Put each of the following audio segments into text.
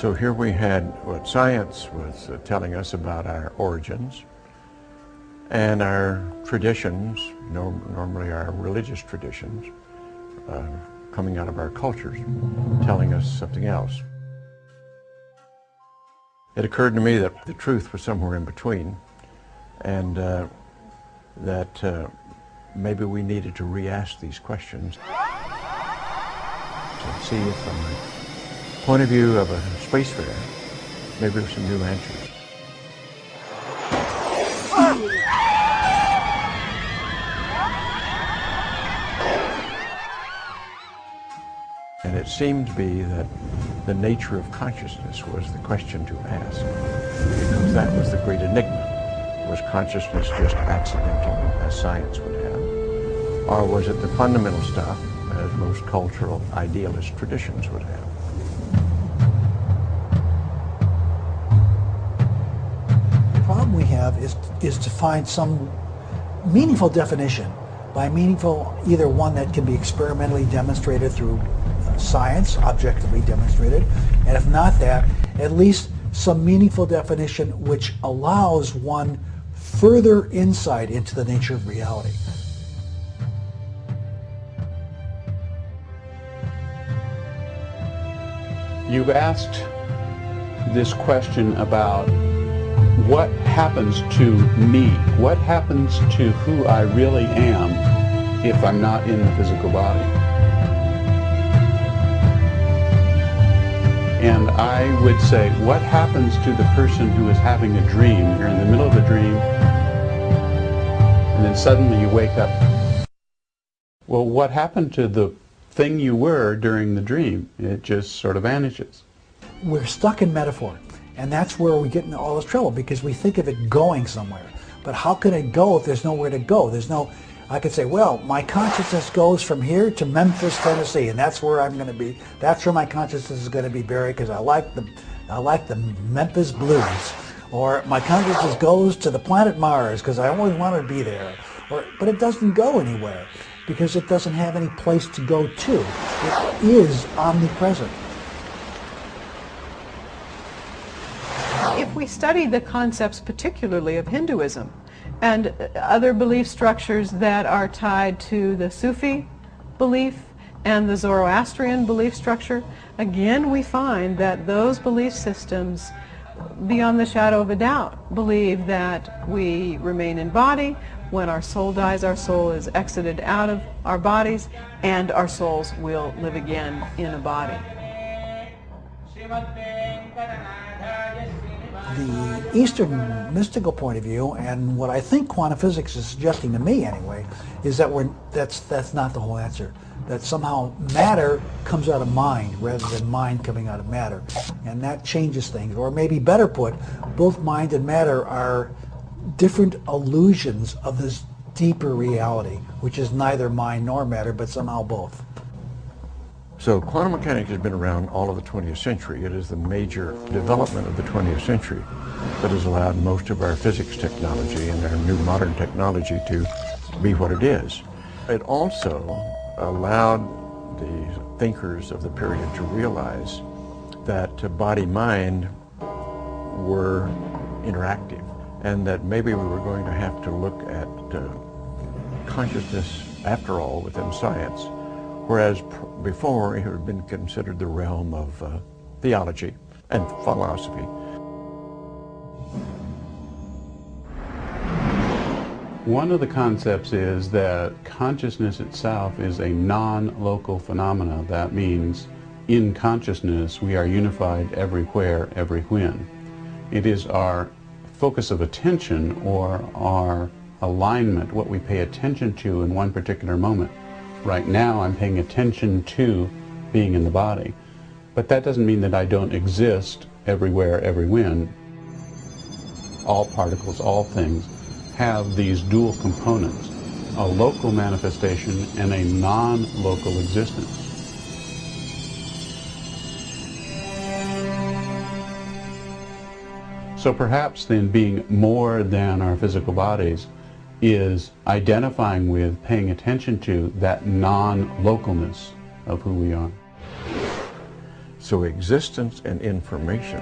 So here we had what science was telling us about our origins and our traditions, normally our religious traditions, coming out of our cultures, telling us something else. It occurred to me that the truth was somewhere in between, and that maybe we needed to re-ask these questions to see if, from the point of view of a spacefarer, maybe there's some new answers. And it seemed to be that the nature of consciousness was the question to ask, because that was the great enigma. Was consciousness just accidental, as science would have? Or was it the fundamental stuff, as most cultural idealist traditions would have? The problem we have is to find some meaningful definition. By meaningful, either one that can be experimentally demonstrated through science, objectively demonstrated, and if not that, at least some meaningful definition which allows one further insight into the nature of reality. You've asked this question about what happens to me, what happens to who I really am if I'm not in the physical body. And I would say, what happens to the person who is having a dream? You're in the middle of a dream, and then suddenly you wake up. Well, what happened to the thing you were during the dream? It just sort of vanishes. We're stuck in metaphor, and that's where we get into all this trouble, because we think of it going somewhere. But how can it go if there's nowhere to go? There's no, I could say, well, my consciousness goes from here to Memphis, Tennessee, and that's where I'm going to be. That's where my consciousness is going to be buried, because I like the Memphis blues. Or my consciousness goes to the planet Mars because I always wanted to be there. But it doesn't go anywhere because it doesn't have any place to go to. It is omnipresent. If we study the concepts particularly of Hinduism and other belief structures that are tied to the Sufi belief and the Zoroastrian belief structure, again we find that those belief systems, beyond the shadow of a doubt, believe that we remain in body. When our soul dies, our soul is exited out of our bodies, and our souls will live again in a body. The Eastern mystical point of view, and what I think quantum physics is suggesting to me anyway, is that that's not the whole answer. That somehow matter comes out of mind rather than mind coming out of matter. And that changes things. Or maybe better put, both mind and matter are different illusions of this deeper reality, which is neither mind nor matter, but somehow both. So quantum mechanics has been around all of the 20th century. It is the major development of the 20th century that has allowed most of our physics technology and our new modern technology to be what it is. It also allowed the thinkers of the period to realize that body-mind were interactive, and that maybe we were going to have to look at consciousness after all within science, whereas before it had been considered the realm of theology and philosophy. One of the concepts is that consciousness itself is a non-local phenomena. That means in consciousness we are unified everywhere, every when. It is our focus of attention or our alignment, what we pay attention to in one particular moment. Right now I'm paying attention to being in the body, but that doesn't mean that I don't exist everywhere, every when. All particles, all things have these dual components, a local manifestation and a non-local existence. So perhaps then being more than our physical bodies is identifying with, paying attention to that non-localness of who we are. So existence and information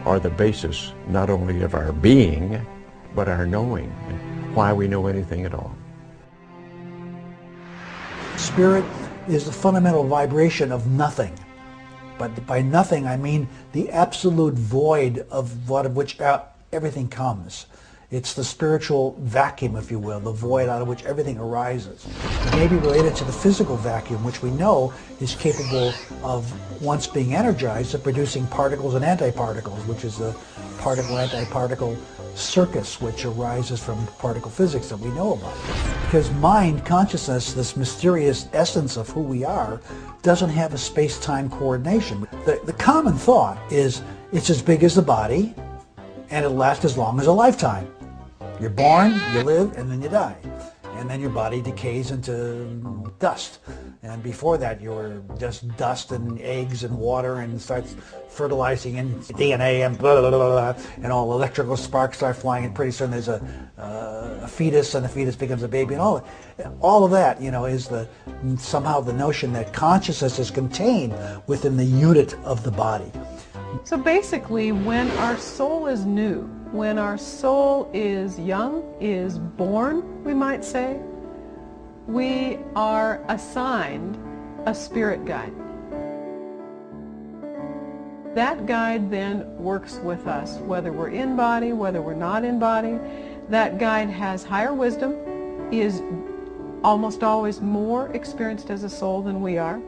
are the basis not only of our being, but our knowing, and why we know anything at all. Spirit is the fundamental vibration of nothing. But by nothing, I mean the absolute void of which everything comes. It's the spiritual vacuum, if you will, the void out of which everything arises. It may be related to the physical vacuum, which we know is capable of, once being energized, of producing particles and antiparticles, which is the particle-antiparticle circus, which arises from particle physics that we know about. Because mind, consciousness, this mysterious essence of who we are, doesn't have a space-time coordination. The common thought is it's as big as the body, and it'll last as long as a lifetime. You're born, you live, and then you die. And then your body decays into dust. And before that, you're just dust and eggs and water, and starts fertilizing in DNA and blah, blah, blah, blah, and all electrical sparks start flying, and pretty soon there's a fetus, and the fetus becomes a baby, and all of that, you know, is somehow the notion that consciousness is contained within the unit of the body. So basically, when our soul is new, when our soul is young, is born, we might say, we are assigned a spirit guide. That guide then works with us, whether we're in body, whether we're not in body. That guide has higher wisdom, is almost always more experienced as a soul than we are,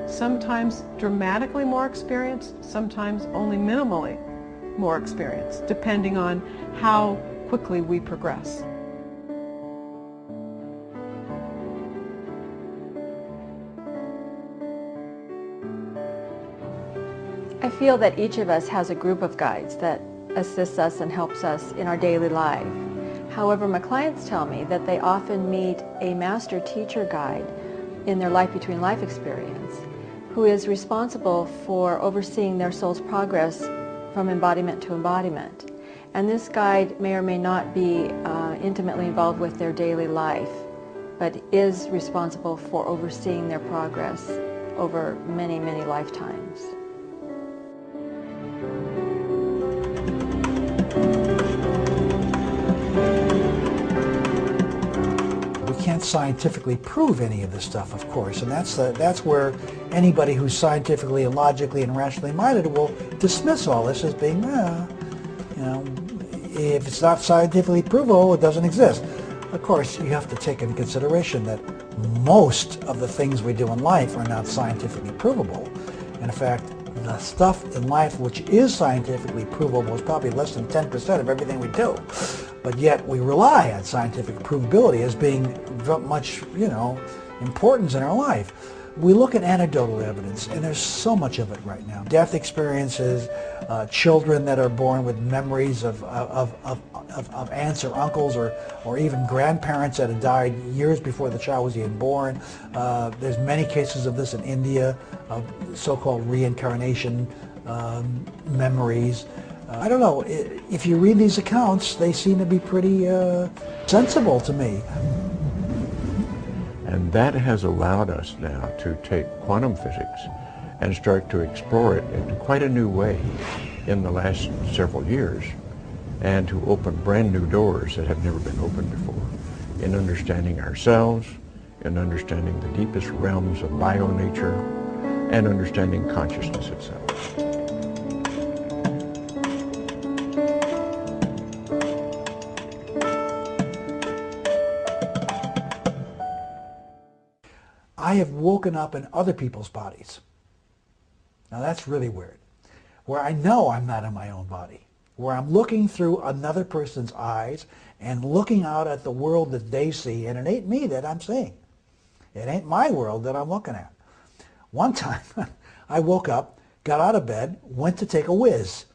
sometimes dramatically more experienced, sometimes only minimally more experienced, depending on how quickly we progress. I feel that each of us has a group of guides that assists us and helps us in our daily life. However, my clients tell me that they often meet a master teacher guide in their life between life experience who is responsible for overseeing their soul's progress from embodiment to embodiment. And this guide may or may not be intimately involved with their daily life, but is responsible for overseeing their progress over many, many lifetimes. We can't scientifically prove any of this stuff, of course, and that's where anybody who's scientifically and logically and rationally minded will dismiss all this as being, you know, if it's not scientifically provable, it doesn't exist. Of course, you have to take into consideration that most of the things we do in life are not scientifically provable. And in fact, the stuff in life which is scientifically provable is probably less than 10% of everything we do. But yet we rely on scientific provability as being much, you know, importance in our life. We look at anecdotal evidence, and there's so much of it right now. Death experiences, children that are born with memories of aunts or uncles, or even grandparents that had died years before the child was even born. There's many cases of this in India, of so-called reincarnation memories. I don't know, if you read these accounts, they seem to be pretty sensible to me. And that has allowed us now to take quantum physics and start to explore it in quite a new way in the last several years, and to open brand new doors that have never been opened before in understanding ourselves, in understanding the deepest realms of bio-nature, and understanding consciousness itself. I have woken up in other people's bodies. Now that's really weird. Where I know I'm not in my own body. Where I'm looking through another person's eyes and looking out at the world that they see, and it ain't me that I'm seeing. It ain't my world that I'm looking at. One time, I woke up, got out of bed, went to take a whiz,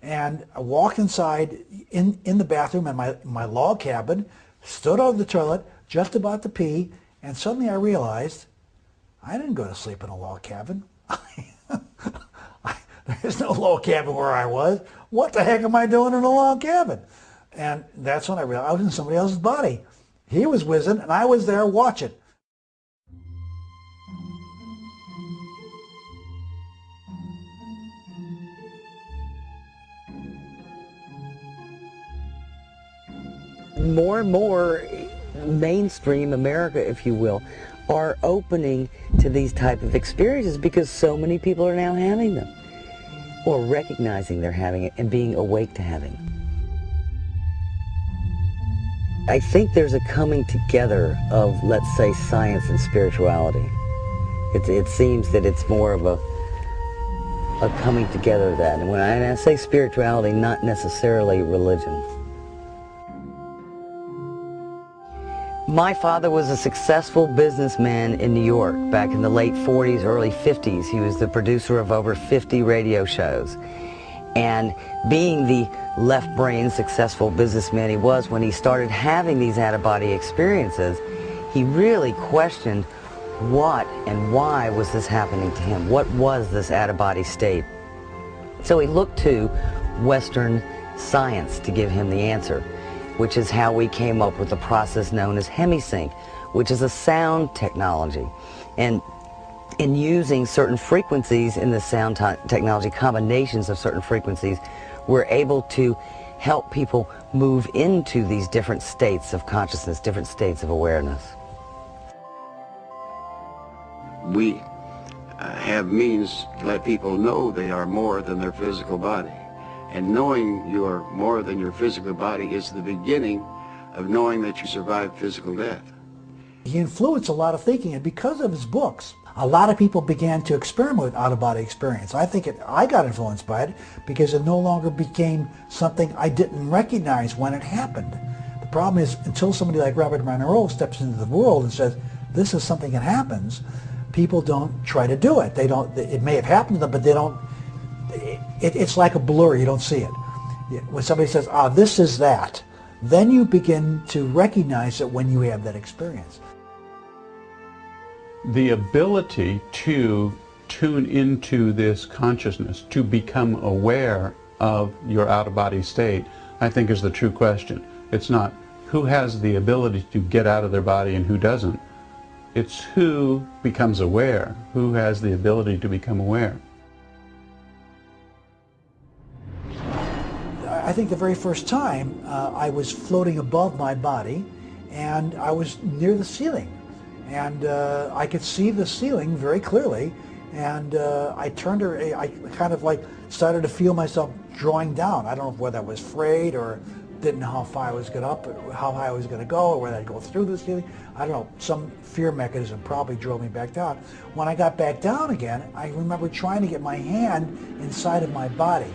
and I walked inside in the bathroom in my log cabin, stood over the toilet, just about to pee, and suddenly I realized I didn't go to sleep in a log cabin. There's no log cabin where I was. What the heck am I doing in a log cabin? And that's when I realized I was in somebody else's body. He was whizzing, and I was there watching. more and more mainstream America, if you will, are opening to these type of experiences because so many people are now having them, or recognizing they're having it and being awake to having it. I think there's a coming together of, let's say, science and spirituality. It seems that it's more of a coming together of that. And when I say spirituality, not necessarily religion. My father was a successful businessman in New York back in the late 40s, early 50s. He was the producer of over 50 radio shows. And being the left-brain successful businessman he was, when he started having these out-of-body experiences, he really questioned what and why was this happening to him? What was this out-of-body state? So he looked to Western science to give him the answer, which is how we came up with the process known as hemisync, which is a sound technology. And in using certain frequencies in the sound technology, combinations of certain frequencies, we're able to help people move into these different states of consciousness, different states of awareness. We have means to let people know they are more than their physical body. And knowing you are more than your physical body is the beginning of knowing that you survived physical death. He influenced a lot of thinking, and because of his books, a lot of people began to experiment with out-of-body experience. I think I got influenced by it because it no longer became something I didn't recognize when it happened. The problem is, until somebody like Robert Monroe steps into the world and says, this is something that happens, people don't try to do it. They don't. It may have happened to them, but they don't. It's like a blur. You don't see it. When somebody says, "Ah, this is that," then you begin to recognize it when you have that experience. The ability to tune into this consciousness, to become aware of your out-of-body state, I think is the true question. It's not who has the ability to get out of their body and who doesn't. It's who becomes aware, who has the ability to become aware. I think the very first time I was floating above my body and I was near the ceiling. And I could see the ceiling very clearly, and I kind of like started to feel myself drawing down. I don't know whether I was afraid or didn't know how far I was going up, how high I was going to go, or whether I'd go through the ceiling. I don't know, some fear mechanism probably drove me back down. When I got back down again, I remember trying to get my hand inside of my body.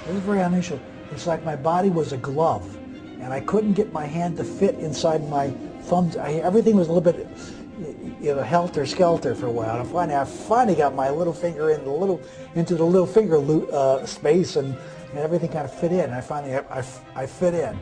It was very unusual. It's like my body was a glove, and I couldn't get my hand to fit inside my thumbs. Everything was a little bit, helter-skelter for a while. And I finally got my little finger into the little finger space, and everything kind of fit in. I finally I fit in.